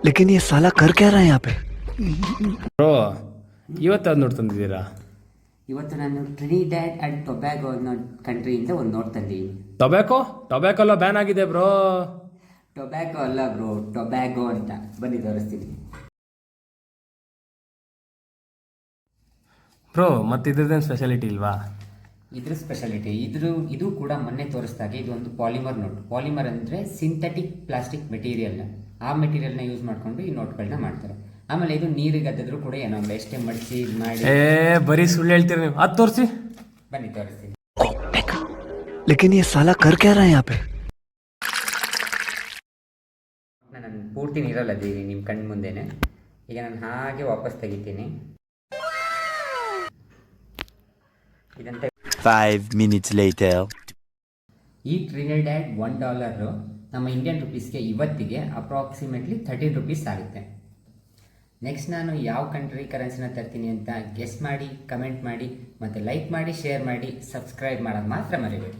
लेकिन ये साला कर क्या रहा है यहाँ पे? ಬ್ರೋ ಇವತ್ತು ಅದು ನೋಟ್ ತಂದಿದ್ದೀರಾ? ಇವತ್ತು ನಾನು ಟ್ರಿನಿಡ್ಯಾಡ್ ಆ್ಯಂಡ್ ಟೊಬ್ಯಾಗೋ ಅನ್ನೋ ಕಂಟ್ರಿಯಿಂದ ಒಂದು ನೋಟ್ ತಂದೀನಿ. ಟೊಬ್ಯಾಕೋ ಎಲ್ಲ ಬ್ಯಾನ್ ಆಗಿದೆ ಬ್ರೋ. ಟೊಬ್ಯಾಕೋ ಅಲ್ಲ ಬ್ರೋ, ಟೊಬ್ಯಾಗೋ ಅಂತ. ಬನ್ನಿ ತೋರಿಸ್ತೀನಿ. ಬ್ರೋ ಮತ್ತೆ ಇದ್ರದ್ದೇನು ಸ್ಪೆಷಾಲಿಟಿ ಇಲ್ವಾ? ಇದ್ರ ಸ್ಪೆಷಾಲಿಟಿ ಇದು ಕೂಡ ಮೊನ್ನೆ ತೋರಿಸಿದಾಗೆ ಇದು ಒಂದು ಪಾಲಿಮರ್ ನೋಟ್. ಪಾಲಿಮರ್ ಅಂದರೆ ಸಿಂಥೆಟಿಕ್ ಪ್ಲಾಸ್ಟಿಕ್ ಮೆಟೀರಿಯಲ್ನ, ಆ ಮೆಟೀರಿಯಲ್ನ ಯೂಸ್ ಮಾಡಿಕೊಂಡು ಈ ನೋಟ್ಗಳನ್ನ ಮಾಡ್ತಾರೆ. ಆಮೇಲೆ ಇದು ನೀರಿಗೆ ಅದ್ದಿದ್ರು ಕೂಡ ಏನೋ ಎಷ್ಟೇ ಮಡಿಸಿ ಮಾಡಿ. ಬರೀ ಸುಳ್ಳು ಹೇಳ್ತೀರಿ ನೀವು. ಅದು ತೋರಿಸಿ. ಬನ್ನಿ ತೋರಿಸ್ತೀನಿ. लेकिन ये साला कर क्या रहा है यहाँ पे? ನಾನು ಪೂರ್ತಿ ನೀರಲ್ಲ ನಿಮ್ಮ ಕಣ್ಣು ಮುಂದೆನೆ. ಈಗ ನಾನು ಹಾಗೆ ವಾಪಸ್ ತೆಗಿತೀನಿ. ಇದಂತ 5 minutes later. ಈ ಟ್ರಿನಿಡ್ಯಾಡ್ $1 ನಮ್ಮ ಇಂಡಿಯನ್ ರುಪೀಸ್ಗೆ ಇವತ್ತಿಗೆ ಅಪ್ರಾಕ್ಸಿಮೇಟ್ಲಿ 13 ರೂಪೀಸ್ ಆಗುತ್ತೆ. ನೆಕ್ಸ್ಟ್ ನಾನು ಯಾವ ಕಂಟ್ರಿ ಕರೆನ್ಸಿನ ತರ್ತೀನಿ ಅಂತ ಗೆಸ್ ಮಾಡಿ, ಕಮೆಂಟ್ ಮಾಡಿ, ಮತ್ತು ಲೈಕ್ ಮಾಡಿ, ಶೇರ್ ಮಾಡಿ, ಸಬ್ಸ್ಕ್ರೈಬ್ ಮಾಡೋದು ಮಾತ್ರ ಮರಿಬೇಡಿ.